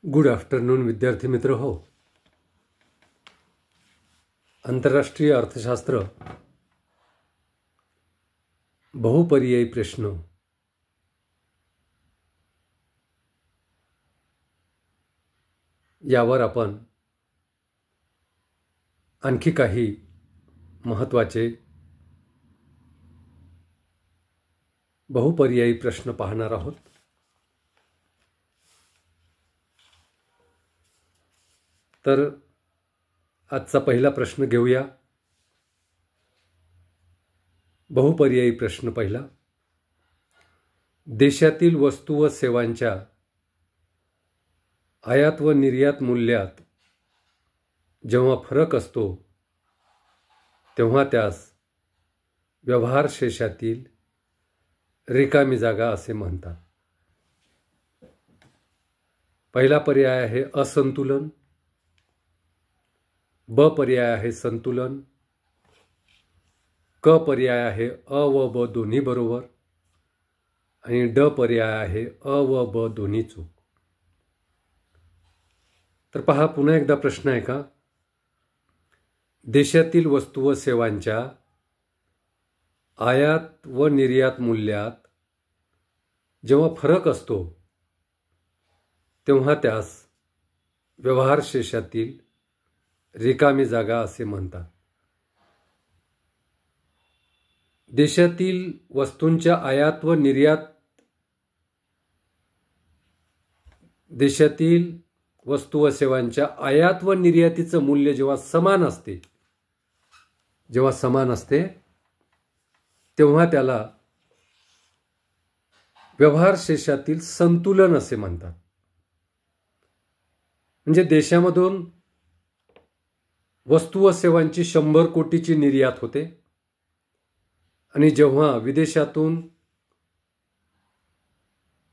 Good afternoon विद्यार्थी मित्र हो. आंतरराष्ट्रीय अर्थशास्त्र बहुपर्यायी प्रश्न यावर आपण आणखी काही महत्त्वाचे बहुपर्यायी प्रश्न पाहणार आहोत. तर आजचा पहिला प्रश्न घेऊया. बहुपर्यायी प्रश्न पहिला. देशातील वस्तू व सेवांच्या आयात व निर्यात मूल्यात जेव्हा फरक असतो तेव्हा त्यास व्यवहार शेषातील रिकामी जागा असे म्हणतात. पहिला पर्याय आहे असंतुलन, ब पर्याय आहे संतुलन, क पर्याय आहे अ व ब दोन्ही बरोबर आणि ड पर्याय आहे अ व ब दोन्ही चूक. तर पहा, पुन्हा एकदा प्रश्न आहे का. देशातील वस्तू व सेवांच्या आयात व निर्यात मूल्यात जेव्हा फरक असतो तेव्हा त्यास व्यवहार शेषातील रिकामी जागा असे म्हणतात. देशातील वस्तूंच्या आयात व निर्यात देशातील वस्तू व सेवांच्या आयात व निर्यातीचं मूल्य जेव्हा समान असते तेव्हा त्याला व्यवहार शेषातील संतुलन असे म्हणतात. म्हणजे देशामधून वस्तू व सेवांची 100 कोटीची निर्यात होते आणि जेव्हा विदेशातून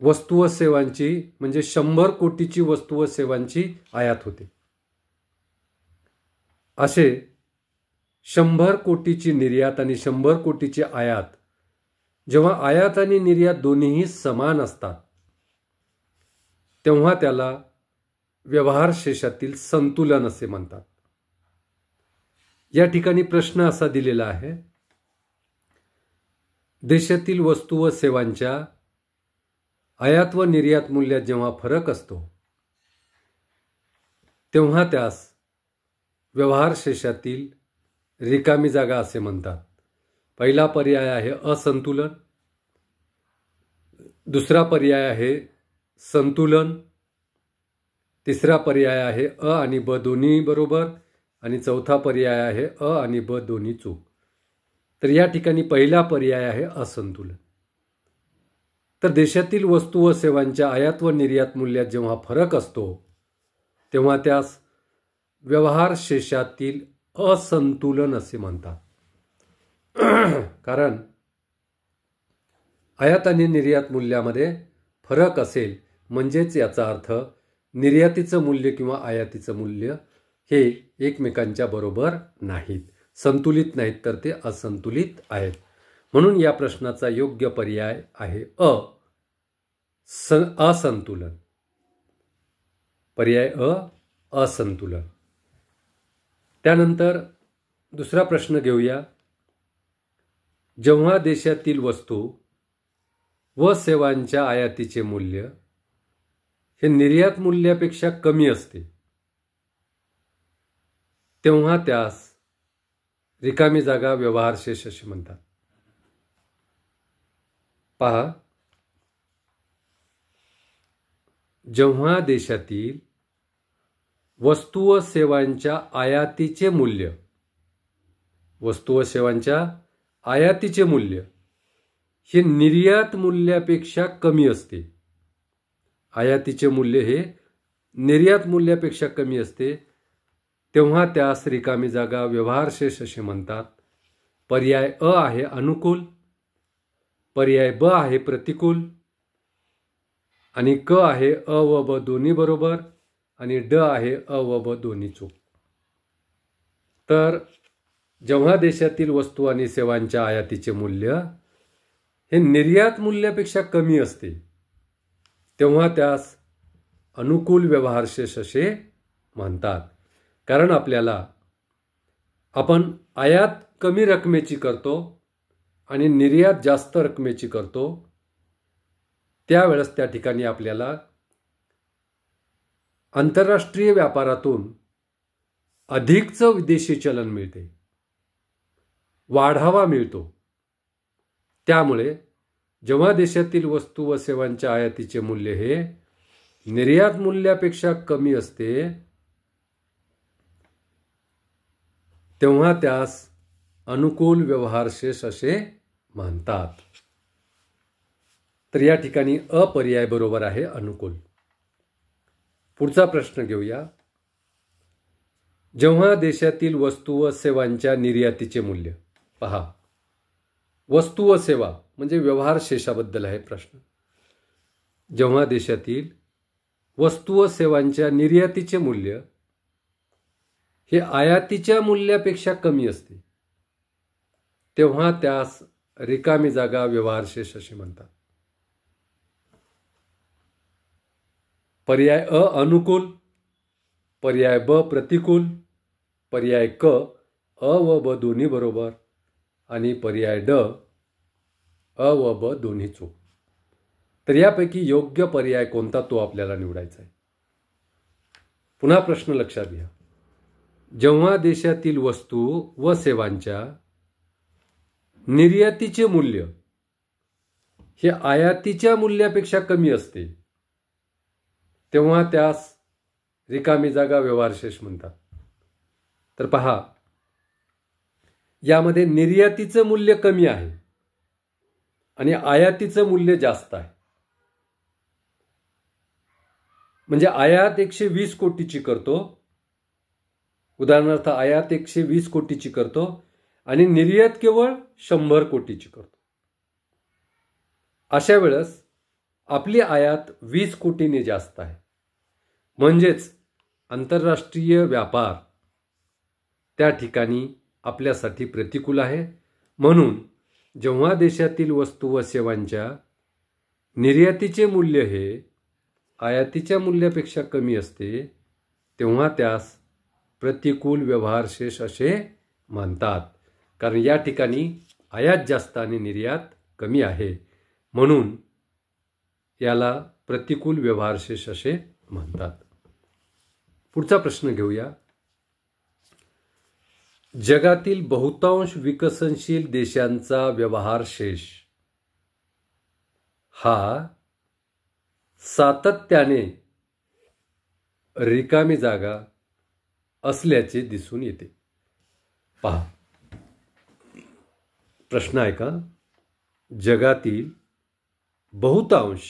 वस्तू व सेवांची म्हणजे 100 कोटीची वस्तू व सेवांची आयात होते. असे 100 कोटीची निर्यात आणि 100 कोटीची आयात जेव्हा आयात आणि निर्यात दोन्हीही समान असतात तेव्हा त्याला व्यवहार शेषातील संतुलन असे म्हणतात. या ठिकाणी प्रश्न असा दिलेला आहे. देशातील वस्तू व सेवांच्या आयात व निर्यात मूल्यात जेव्हा फरक असतो तेव्हा त्यास व्यवहार शेषातील रिकामी जागा असे म्हणतात. पहिला पर्याय आहे असंतुलन, दुसरा पर्याय आहे संतुलन, तिसरा पर्याय आहे अ आणि ब दोन्ही बरोबर आणि चौथा पर्याय आहे अ आणि ब दोन्ही चूक. तर या ठिकाणी पहिला पर्याय आहे असंतुलन. तर देशातील वस्तू व सेवांच्या आयात व निर्यात मूल्यात जेव्हा फरक असतो तेव्हा त्यास व्यवहार शेषातील असंतुलन असे म्हणतात. कारण आयात आणि निर्यात मूल्यामध्ये फरक असेल म्हणजेच याचा अर्थ निर्यातीचं मूल्य किंवा आयातीचं मूल्य हे एकमेकांच्या बरोबर नाहीत, संतुलित नाहीत, तर ते असंतुलित आहेत. म्हणून या प्रश्नाचा योग्य पर्याय आहे असंतुलन. पर्याय असंतुलन. त्यानंतर दुसरा प्रश्न घेऊया. जेव्हा देशातील वस्तू व सेवांच्या आयातीचे मूल्य हे निर्यात मूल्यापेक्षा कमी असते तेव्हा त्यास रिकामी जागा व्यवहार शेष असे म्हणतात. पहा, जेव्हा देशातील वस्तू व सेवांच्या आयातीचे मूल्य हे निर्यात मूल्यापेक्षा कमी असते, आयातीचे मूल्य हे निर्यात मूल्यापेक्षा कमी असते तेव्हा त्यास रिकामी जागा व्यवहार शेष असे म्हणतात. पर्याय अ आहे अनुकूल, पर्याय ब आहे प्रतिकूल आणि क आहे अ व ब दोन्ही बरोबर आणि ड आहे अ व ब दोन्ही चूक. तर जेव्हा देशातील वस्तू आणि सेवांच्या आयातीचे मूल्य हे निर्यात मूल्यापेक्षा कमी असते तेव्हा त्यास अनुकूल व्यवहारशेष असे म्हणतात. कारण आपण आयात कमी रकमेची करतो आणि निर्यात जास्त रकमेची करतो, त्यावेळेस त्या ठिकाणी आपल्याला आंतरराष्ट्रीय व्यापारातून अधिकचं विदेशी चलन मिळते, वाढावा मिळतो. त्यामुळे जेव्हा देशातील वस्तू व सेवांच्या आयातीचे मूल्य हे निर्यात मूल्यापेक्षा कमी असते, तेव्हा त्यास अनुकूल व्यवहारशेष असे म्हणतात. तर या ठिकाणी अपर्याय बरोबर आहे अनुकूल. पुढचा प्रश्न घेऊया. जेव्हा देशातील वस्तू व सेवांच्या निर्यातीचे मूल्य, पहा, वस्तू व सेवा म्हणजे व्यवहारशेषाबद्दल आहे प्रश्न. जेव्हा देशातील वस्तू व सेवांच्या निर्यातीचे मूल्य हे आयातीच्या मूल्यापेक्षा कमी असते, तेव्हा त्यास रिकामी जागा व्यवहारशेष असे म्हणतात. पर्याय अ अनुकूल, पर्याय ब प्रतिकूल, पर्याय क अ व ब दोन्ही बरोबर आणि पर्याय ड अ व ब दोन्ही चूक. तर यापैकी योग्य पर्याय कोणता तो आपल्याला निवडायचा आहे. पुन्हा प्रश्न लक्षात घ्या. जेव्हा देशातील वस्तू व सेवांच्या निर्यातीचे मूल्य हे आयातीच्या मूल्यापेक्षा कमी असते, तेव्हा त्यास रिकामी जागा व्यवहारशेष म्हणतात. तर पहा, यामध्ये निर्यातीचं मूल्य कमी आहे आणि आयातीचं मूल्य जास्त आहे. म्हणजे आयात 120 कोटीची करतो, उदाहरणार्थ आयात 120 कोटीची करतो आणि निर्यात केवळ 100 कोटीची करतो. अशा वेळेस आपली आयात 20 कोटीने जास्त आहे. म्हणजेच आंतरराष्ट्रीय व्यापार त्या ठिकाणी आपल्यासाठी प्रतिकूल आहे. म्हणून जेव्हा देशातील वस्तू व सेवांच्या निर्यातीचे मूल्य हे आयातीच्या मूल्यापेक्षा कमी असते, तेव्हा त्यास प्रतिकूल व्यवहारशेष असे म्हणतात. कारण या ठिकाणी आयात जास्त आणि निर्यात कमी आहे, म्हणून याला प्रतिकूल व्यवहारशेष असे म्हणतात. पुढचा प्रश्न घेऊया. जगातील बहुतांश विकसनशील देशांचा व्यवहारशेष हा सातत्याने रिकामी जागा असल्याचे दिसून येते. पहा, प्रश्न आहे का. जगातील बहुतांश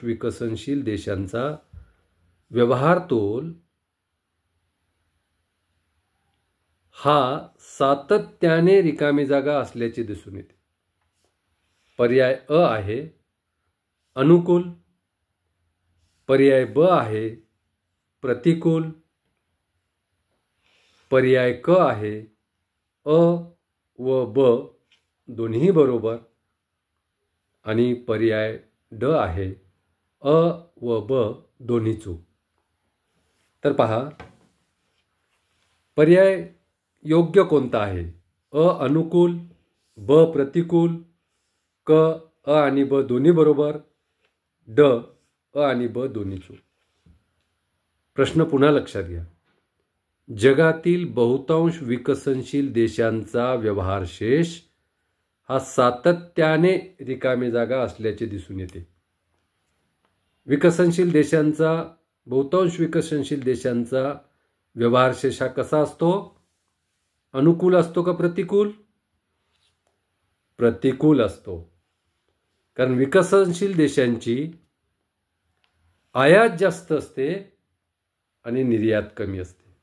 विकसनशील देशांचा व्यवहार तोल हा सातत्याने रिकामी जागा असल्याचे दिसून येते. पर्याय अ आहे अनुकूल, पर्याय ब आहे प्रतिकूल, पर्याय क आहे अ व ब दोन्ही बरोबर आणि पर्याय ड आहे अ व ब दोन्ही चूक. तर पहा, पर्याय योग्य कोणता आहे. अ अनुकूल, ब प्रतिकूल, क अ आणि ब दोन्ही बरोबर, ड अ आणि ब दोन्ही चूक. प्रश्न पुन्हा लक्षात घ्या. जगातील बहुतांश विकसनशील देशांचा व्यवहारशेष हा सातत्याने रिकामी जागा असल्याचे दिसून येते. बहुतांश विकसनशील देशांचा व्यवहारशेष हा कसा असतो. अनुकूल असतो का प्रतिकूल. प्रतिकूल असतो. कारण विकसनशील देशांची आयात जास्त असते आणि निर्यात कमी असते.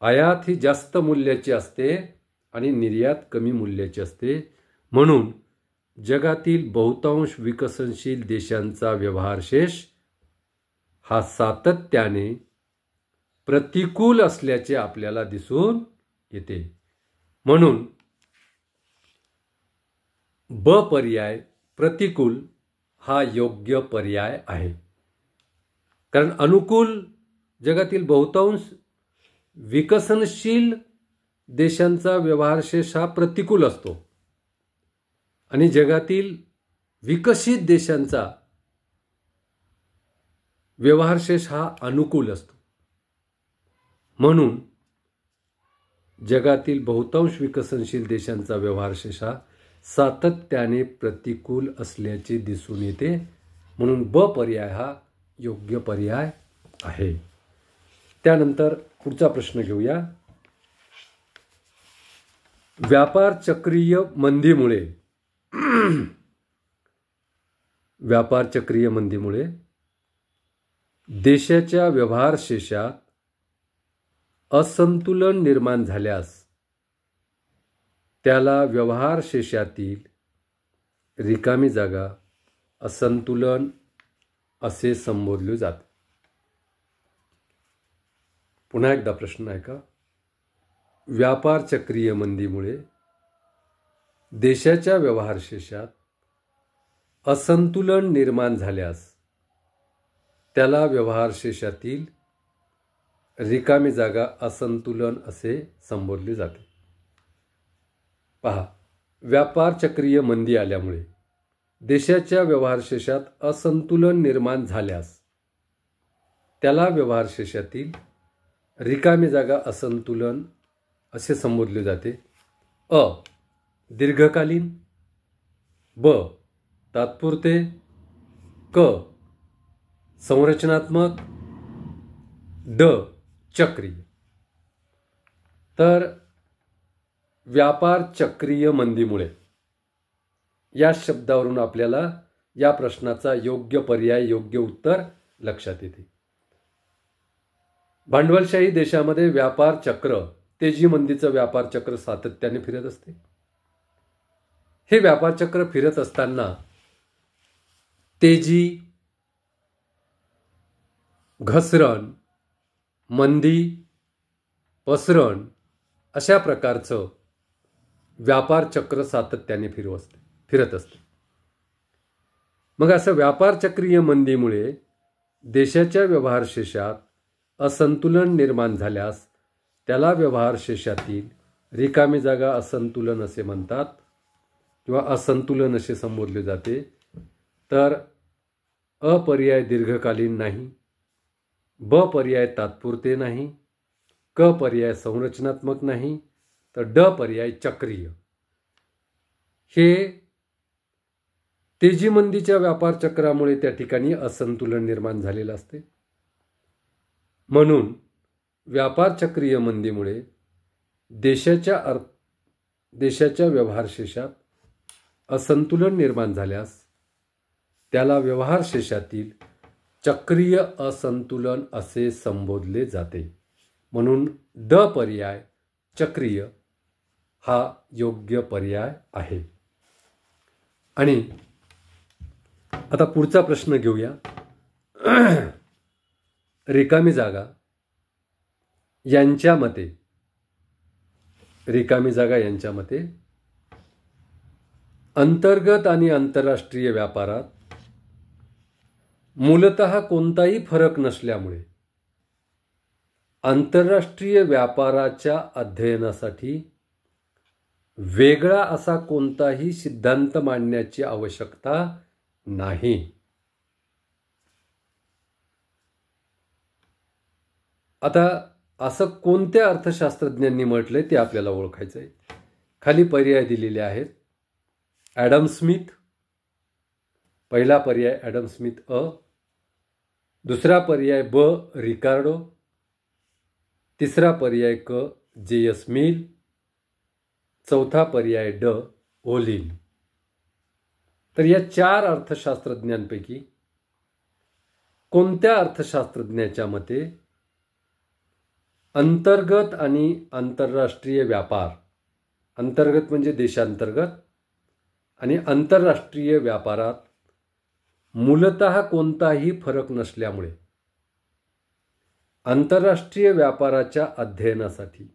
आयात ही जास्त मूल्याची असते आणि निर्यात कमी मूल्याची असते. म्हणून जगातील बहुतांश विकसनशील देशांचा व्यवहारशेष हा सातत्याने प्रतिकूल असल्याचे आपल्याला दिसून येते. म्हणून ब पर्याय प्रतिकूल हा योग्य पर्याय आहे. कारण अनुकूल जगातील बहुतांश विकसनशील देशांचा व्यवहारशेष हा प्रतिकूल असतो आणि जगातील विकसित देशांचा व्यवहारशेष हा अनुकूल असतो. म्हणून जगातील बहुतांश विकसनशील देशांचा व्यवहारशेष हा सातत्याने प्रतिकूल असल्याचे दिसून येते. म्हणून ब पर्याय हा योग्य पर्याय आहे. त्यानंतर पुढचा प्रश्न घेऊया. व्यापार चक्रीय मंदीमुळे देशाच्या व्यवहारशेषात असंतुलन निर्माण झाल्यास त्याला व्यवहारशेषातील रिकामी जागा असंतुलन असे संबोधले जाते. पुन्हा एकदा प्रश्न आहे का. व्यापार चक्रीय मंदीमुळे देशाच्या व्यवहारशेषात असंतुलन निर्माण झाल्यास त्याला व्यवहारशेषातील रिकामी जागा असंतुलन असे संबोधले जाते. पहा, व्यापार चक्रीय मंदी आल्यामुळे देशाच्या व्यवहारशेषात असंतुलन निर्माण झाल्यास त्याला व्यवहारशेषातील रिकामी जागा असंतुलन असे संबोधले जाते. अ दीर्घकालीन, ब तात्पुरते, क संरचनात्मक, ड चक्रीय. तर व्यापार चक्रीय मंदीमुळे या शब्दावरून आपल्याला या प्रश्नाचा योग्य पर्याय, योग्य उत्तर लक्षात येते. भांडवलशाही देशामध्ये व्यापार चक्र, तेजी मंदीचं व्यापार चक्र सातत्याने फिरत असते. हे व्यापार चक्र फिरत असताना तेजी, घसरण, मंदी, पसरण अशा प्रकारचं व्यापार चक्र सातत्याने फिरत असते. मग असं व्यापार चक्रीय मंदीमुळे देशाच्या व्यवहारशेषात असंतुलन निर्माण झाल्यास त्याला व्यवहारशेषातील रिकामी जागा असंतुलन असे म्हणतात किंवा असंतुलन असे संबोधले जाते. तर अ पर्याय दीर्घकालीन नाही, ब पर्याय तात्पुरते नाही, क पर्याय संरचनात्मक नाही, तर ड पर्याय चक्रीय. हे तेजी मंदीच्या व्यापार चक्रामुळे त्या ठिकाणी असंतुलन निर्माण झालेलं असते. म्हणून व्यापार चक्रीय मंदीमुळे देशाच्या व्यवहारशेषात असंतुलन निर्माण झाल्यास त्याला व्यवहारशेषातील चक्रीय असंतुलन असे संबोधले जाते. म्हणून ड पर्याय चक्रीय हा योग्य पर्याय आहे. आणि आता पुढचा प्रश्न घेऊया. रिकामी जागा यांच्या मते अंतर्गत आणि आंतरराष्ट्रीय व्यापारात मूलतः कोणताही फरक नसल्यामुळे आंतरराष्ट्रीय व्यापाराच्या अध्ययनासाठी वेगळा असा कोणताही सिद्धांत मांडण्याची आवश्यकता नाही. आता असं कोणत्या अर्थशास्त्रज्ञांनी म्हटलंय ते आपल्याला ओळखायचं आहे. खाली पर्याय दिलेले आहेत. ॲडम स्मिथ, पहिला पर्याय ॲडम स्मिथ अ, दुसरा पर्याय ब रिकार्डो, तिसरा पर्याय क जे.एस. मिल, चौथा पर्याय ड ओलिन. तर या चार अर्थशास्त्रज्ञांपैकी कोणत्या अर्थशास्त्रज्ञाच्या मते अंतर्गत आणि आंतरराष्ट्रीय व्यापार, अंतर्गत म्हणजे देशांतर्गत आणि आंतरराष्ट्रीय व्यापारात मूलतः कोणताही फरक नसल्यामुळे आंतरराष्ट्रीय व्यापाराच्या अध्ययनासाठी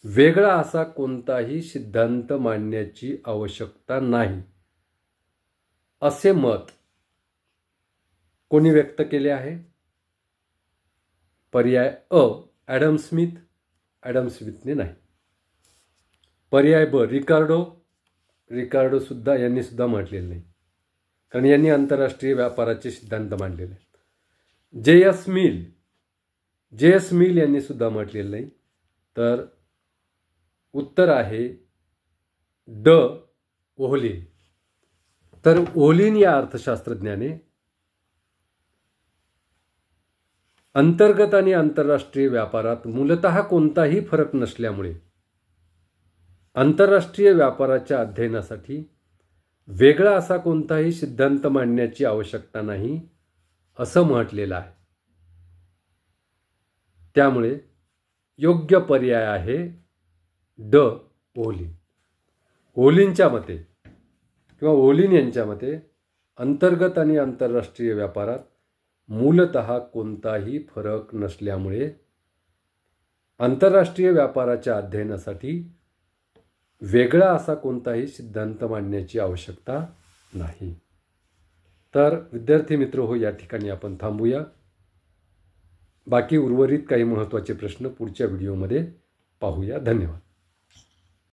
वेगळा असा कोणताही सिद्धांत मांडण्याची आवश्यकता नाही, असे मत कोणी व्यक्त केले आहे? पर्याय अ, ॲडम स्मिथ. ॲडम स्मिथने नाही. पर्याय ब, रिकार्डो सुद्धा यांनी सुद्धा म्हटलेलं नाही, कारण यांनी आंतरराष्ट्रीय व्यापाराचे सिद्धांत मांडलेले आहेत. जे एस मिल यांनी सुद्धा म्हटलेलं नाही. तर उत्तर आहे ड, ओहलीन. तर ओहलीन या अर्थशास्त्रज्ञाने अंतर्गत आणि आंतरराष्ट्रीय व्यापारात मूलतः कोणताही फरक नसल्यामुळे आंतरराष्ट्रीय व्यापाराच्या अध्ययनासाठी वेगळा असा कोणताही सिद्धांत मांडण्याची आवश्यकता नाही, असं म्हटलेलं आहे. त्यामुळे योग्य पर्याय आहे ड, ओहलीन. ओहलीनच्या मते किंवा ओहलीन यांच्या मते अंतर्गत आणि आंतरराष्ट्रीय व्यापारात मूलतः कोणताही फरक नसल्यामुळे आंतरराष्ट्रीय व्यापाराच्या अध्ययनासाठी वेगळा असा कोणताही सिद्धांत मांडण्याची आवश्यकता नाही. तर विद्यार्थी मित्र हो, या ठिकाणी आपण थांबूया. बाकी उर्वरित काही महत्त्वाचे प्रश्न पुढच्या व्हिडिओमध्ये पाहूया. धन्यवाद.